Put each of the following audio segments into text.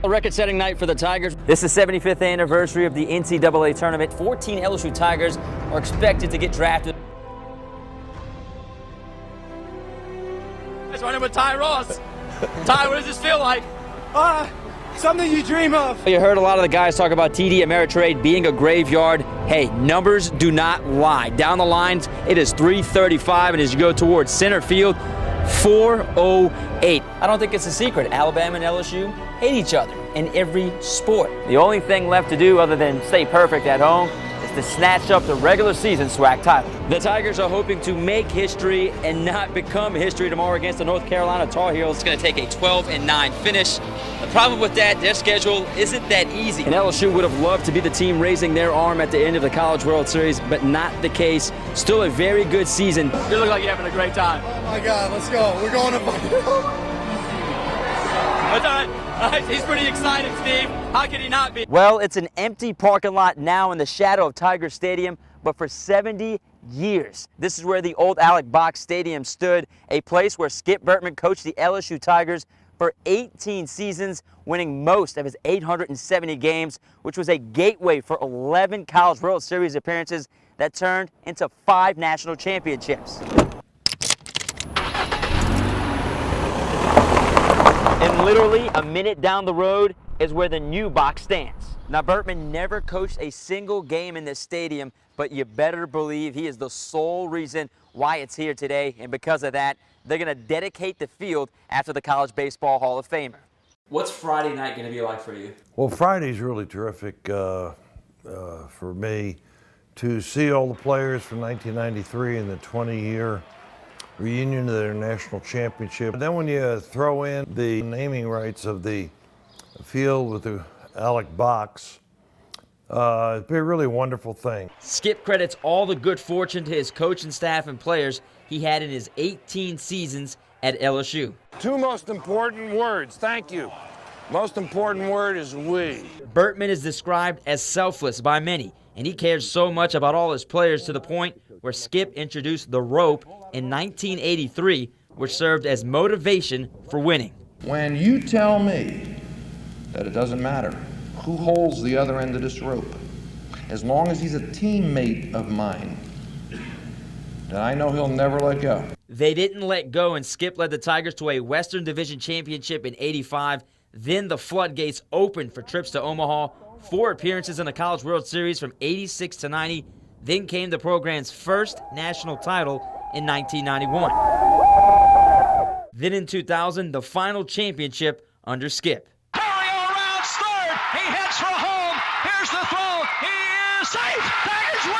A record-setting night for the Tigers. This is the 75th anniversary of the NCAA tournament. 14 LSU Tigers are expected to get drafted. Let's run in with Ty Ross. Ty, what does this feel like? Something you dream of. You heard a lot of the guys talk about TD Ameritrade being a graveyard. Hey, numbers do not lie. Down the lines, it is 335, and as you go towards center field, 408. I don't think it's a secret. Alabama and LSU hate each other in every sport. The only thing left to do other than stay perfect at home is to snatch up the regular season SWAC title. The Tigers are hoping to make history and not become history tomorrow against the North Carolina Tar Heels. It's going to take a 12-9 finish. The problem with that, their schedule isn't that easy. And LSU would have loved to be the team raising their arm at the end of the College World Series, but not the case. Still a very good season. You look like you're having a great time. Oh my God, let's go. We're going to. That's all right. He's pretty excited, Steve. How can he not be? Well, it's an empty parking lot now in the shadow of Tiger Stadium, but for 70 years, this is where the old Alec Box Stadium stood, a place where Skip Bertman coached the LSU Tigers for 18 seasons, winning most of his 870 games, which was a gateway for 11 College World Series appearances that turned into 5 national championships. And literally a minute down the road is where the new box stands. Now, Bertman never coached a single game in this stadium, but you better believe he is the sole reason why it's here today, and because of that, they're going to dedicate the field after the College Baseball Hall of Famer. What's Friday night going to be like for you? Well, Friday's really terrific for me to see all the players from 1993 and the 20-year reunion of their national championship. Then when you throw in the naming rights of the field with the Alec Box, it'd be a really wonderful thing. Skip credits all the good fortune to his coaching staff and players he had in his 18 seasons at LSU. Two most important words, thank you. Most important word is we. Bertman is described as selfless by many, and he cares so much about all his players to the point where Skip introduced the rope in 1983, which served as motivation for winning. When you tell me that it doesn't matter who holds the other end of this rope, as long as he's a teammate of mine, then I know he'll never let go. They didn't let go, and Skip led the Tigers to a Western Division championship in '85. Then the floodgates opened for trips to Omaha, 4 appearances in the College World Series from '86 to '90. Then came the program's first national title in 1991. Then in 2000, the final championship under Skip. Around third, he heads for home. Here's the throw. He is safe. Tigers win.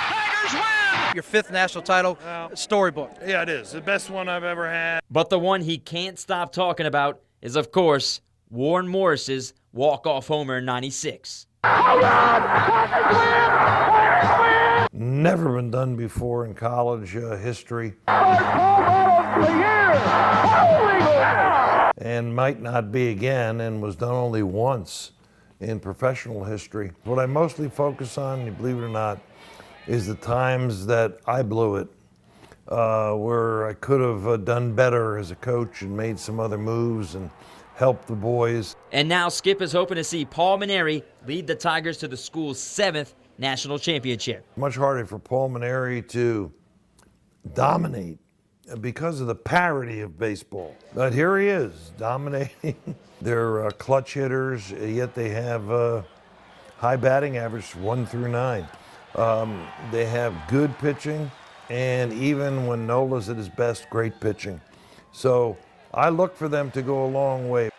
Tigers win. Your 5th national title, storybook. Yeah, it is. The best one I've ever had. But the one he can't stop talking about is, of course, Warren Morris's walk-off homer in '96. Never been done before in college history. And might not be again, and was done only once in professional history. What I mostly focus on, believe it or not, is the times that I blew it, where I could have done better as a coach and made some other moves and helped the boys. And now Skip is hoping to see Paul Mainieri lead the Tigers to the school's 7th national championship. Much harder for Paul Mainieri to dominate because of the parity of baseball. But here he is, dominating. They're clutch hitters, yet they have high batting average, 1 through 9. They have good pitching, and even when Nola's at his best, great pitching. So I look for them to go a long way.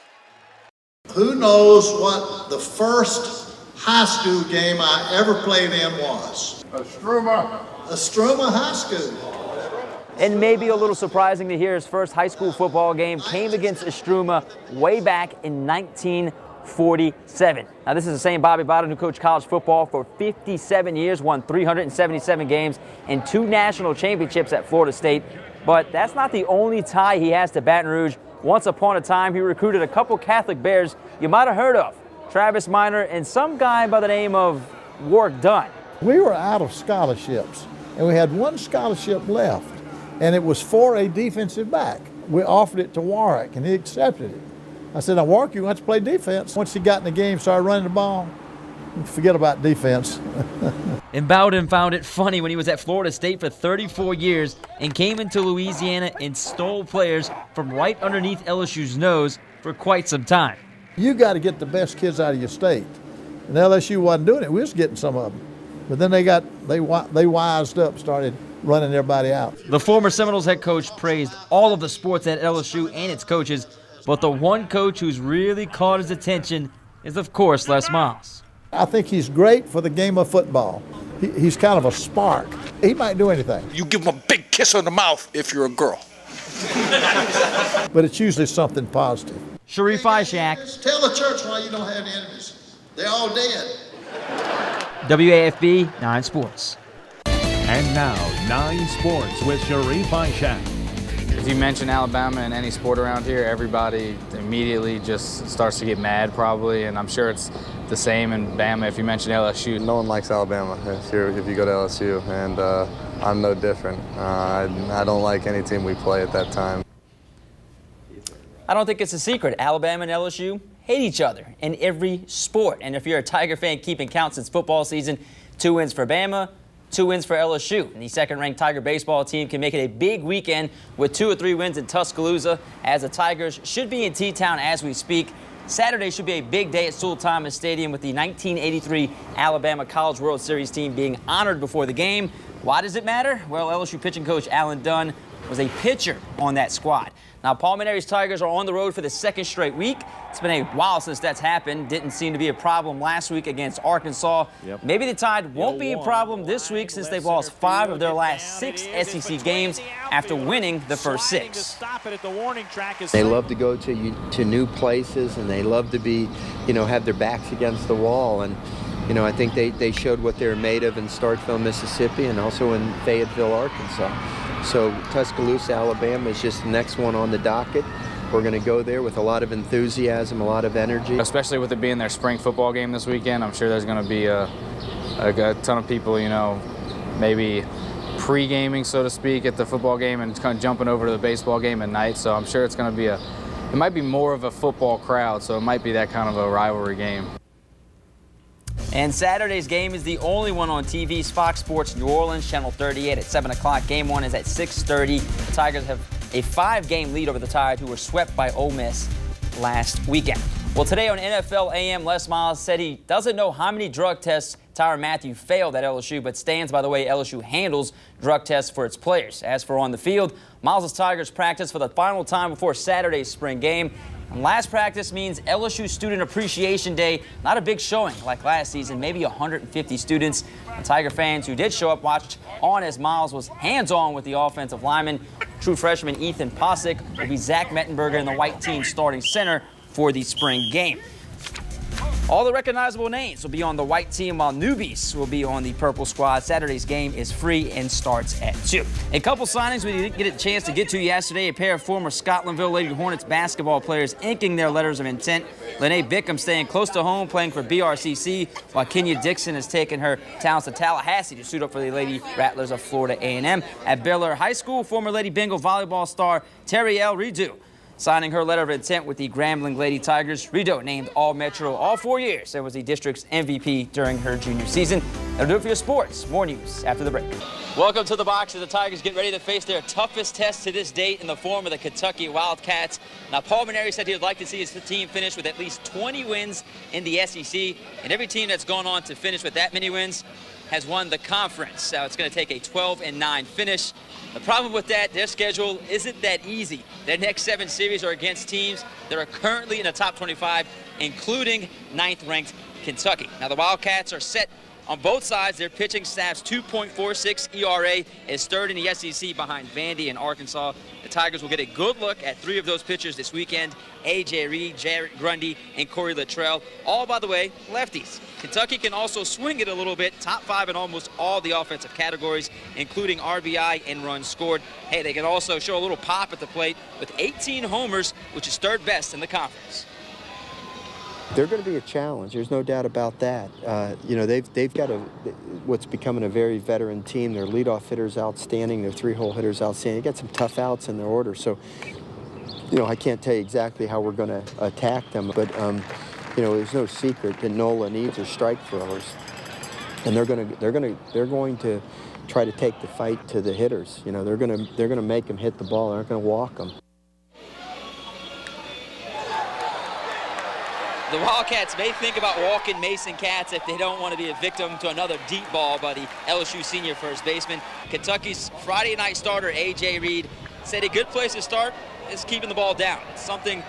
Who knows what the first high school game I ever played in was? Estruma High School. And maybe a little surprising to hear his first high school football game came against Estruma way back in 1947. Now, this is the same Bobby Bowden who coached college football for 57 years, won 377 games and 2 national championships at Florida State. But that's not the only tie he has to Baton Rouge. Once upon a time, he recruited a couple Catholic Bears you might have heard of, Travis Minor and some guy by the name of Warwick Dunn. We were out of scholarships, and we had 1 scholarship left, and it was for a defensive back. We offered it to Warwick, and he accepted it. I said, now, Walker, you want to play defense. Once he got in the game, started running the ball, forget about defense. And Bowden found it funny when he was at Florida State for 34 years and came into Louisiana and stole players from right underneath LSU's nose for quite some time. You got to get the best kids out of your state. And LSU wasn't doing it. We was getting some of them. But then they wised up, started running everybody out. The former Seminoles head coach praised all of the sports at LSU and its coaches, but the one coach who's really caught his attention is, of course, Les Miles. I think he's great for the game of football. He's kind of a spark. He might do anything. You give him a big kiss on the mouth if you're a girl. But it's usually something positive. Sharief Ishaq. Tell the church why you don't have any enemies. They're all dead. WAFB 9 Sports. And now, 9 Sports with Sharief Ishaq. If you mention Alabama in any sport around here, everybody immediately just starts to get mad probably, and I'm sure it's the same in Bama if you mention LSU. No one likes Alabama if you go to LSU, and I'm no different. I don't like any team we play at that time. I don't think it's a secret. Alabama and LSU hate each other in every sport. And if you're a Tiger fan keeping count since football season, 2 wins for Bama, 2 wins for LSU. And the second-ranked Tiger baseball team can make it a big weekend with 2 or 3 wins in Tuscaloosa, as the Tigers should be in T-Town as we speak. Saturday should be a big day at Sewell Thomas Stadium with the 1983 Alabama College World Series team being honored before the game. Why does it matter? Well, LSU pitching coach Alan Dunn was a pitcher on that squad. Now, Palm-Area's Tigers are on the road for the 2nd straight week. It's been a while since that's happened. Didn't seem to be a problem last week against Arkansas. Maybe the Tide won't be a problem this week since they've lost 5 of their last 6 SEC games after winning the first 6. They love to go to new places, and they love to be, have their backs against the wall. And, I think they showed what they're made of in Starkville, Mississippi, and also in Fayetteville, Arkansas. So Tuscaloosa, Alabama is just the next one on the docket. We're going to go there with a lot of enthusiasm, a lot of energy. Especially with it being their spring football game this weekend, I'm sure there's going to be a ton of people, maybe pre-gaming, so to speak, at the football game and kind of jumping over to the baseball game at night. So I'm sure it's going to be it might be more of a football crowd, so it might be that kind of a rivalry game. And Saturday's game is the only one on TV's Fox Sports New Orleans, Channel 38 at 7 o'clock. Game 1 is at 6:30. The Tigers have a 5-game lead over the Tide, who were swept by Ole Miss last weekend. Well, today on NFL AM, Les Miles said he doesn't know how many drug tests Tyrann Mathieu failed at LSU, but stands by the way LSU handles drug tests for its players. As for on the field, Miles' Tigers practice for the final time before Saturday's spring game. And last practice means LSU Student Appreciation Day. Not a big showing like last season, maybe 150 students. And Tiger fans who did show up watched on as Miles was hands-on with the offensive lineman. True freshman Ethan Posick will be Zach Mettenberger in the white team starting center for the spring game. All the recognizable names will be on the white team, while newbies will be on the purple squad. Saturday's game is free and starts at 2. A couple signings we didn't get a chance to get to yesterday. A pair of former Scotlandville Lady Hornets basketball players inking their letters of intent. Lene Bickham staying close to home, playing for BRCC, while Kenya Dixon has taken her talents to Tallahassee to suit up for the Lady Rattlers of Florida A&M. At Bel Air High School, former Lady Bengal volleyball star Terrielle Rideau signing her letter of intent with the Grambling Lady Tigers. Rideau named All-Metro all 4 years and was the district's MVP during her junior season. That'll do it for your sports. More news after the break. Welcome to the box as the Tigers get ready to face their toughest test to this date in the form of the Kentucky Wildcats. Now, Paul Mainieri said he would like to see his team finish with at least 20 wins in the SEC, and every team that's gone on to finish with that many wins has won the conference. So it's going to take a 12-9 finish. The problem with that, their schedule isn't that easy. Their next 7 series are against teams that are currently in the top 25, including 9th-ranked Kentucky. Now, the Wildcats are set on both sides. Their pitching staff's 2.46 ERA is 3rd in the SEC behind Vandy and Arkansas. The Tigers will get a good look at 3 of those pitchers this weekend: A.J. Reed, Jarrett Grundy, and Corey Luttrell. All, by the way, lefties. Kentucky can also swing it a little bit, top 5 in almost all the offensive categories, including RBI and runs scored. Hey, they can also show a little pop at the plate with 18 homers, which is 3rd best in the conference. They're going to be a challenge. There's no doubt about that. They've got what's becoming a very veteran team. Their leadoff hitter's outstanding. Their 3-hole hitter's outstanding. They got some tough outs in their order. So You know, I can't tell you exactly how we're going to attack them, but you know, there's no secret that NOLA needs are strike throwers, and they're going to try to take the fight to the hitters. You know, they're going to make them hit the ball. They're not going to walk them. The Wildcats may think about walking Mason Katz if they don't want to be a victim to another deep ball by the LSU senior first baseman. Kentucky's Friday night starter, A.J. Reed, said a good place to start is keeping the ball down. It's something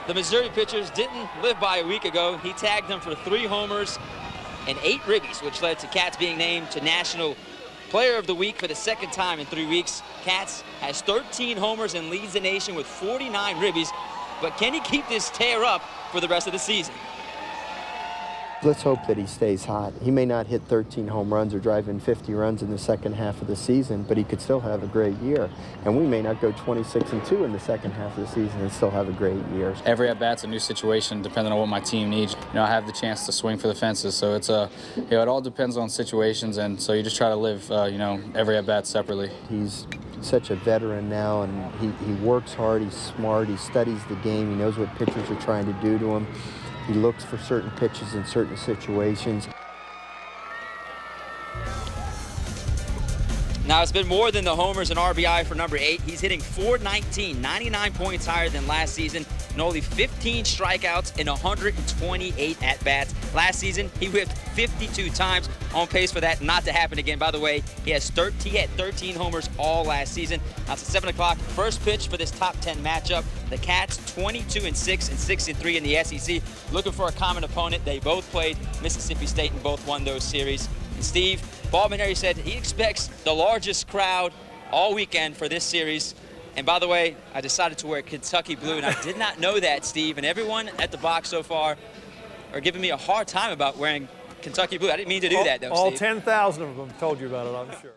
the Missouri pitchers didn't live by a week ago. He tagged them for 3 homers and 8 ribbies, which led to Katz being named to National Player of the Week for the 2nd time in 3 weeks. Katz has 13 homers and leads the nation with 49 ribbies. But can he keep this tear up for the rest of the season? Let's hope that he stays hot. He may not hit 13 home runs or drive in 50 runs in the second half of the season, but he could still have a great year. And we may not go 26-2 in the second half of the season and still have a great year. Every at-bat's a new situation depending on what my team needs. You know, I have the chance to swing for the fences, so it's you know, it all depends on situations, and so you just try to live, you know, every at-bat separately. He's such a veteran now, and he works hard, he's smart, he studies the game, he knows what pitchers are trying to do to him. He looks for certain pitches in certain situations. Now, it's been more than the homers and RBI for number 8. He's hitting .419, 99 points higher than last season, and only 15 strikeouts in 128 at-bats. Last season, he whipped 52 times, on pace for that not to happen again. By the way, he had 13 homers all last season. Now it's at 7 o'clock. First pitch for this top 10 matchup. The Cats 22-6 and 6-3 in the SEC. Looking for a common opponent. They both played Mississippi State and both won those series. And Steve Baldwin said he expects the largest crowd all weekend for this series. And by the way, I decided to wear Kentucky blue, and I did not know that, Steve. And everyone at the box so far are giving me a hard time about wearing Kentucky blue. I didn't mean to do that, though, All Steve. 10,000 of them told you about it, I'm sure.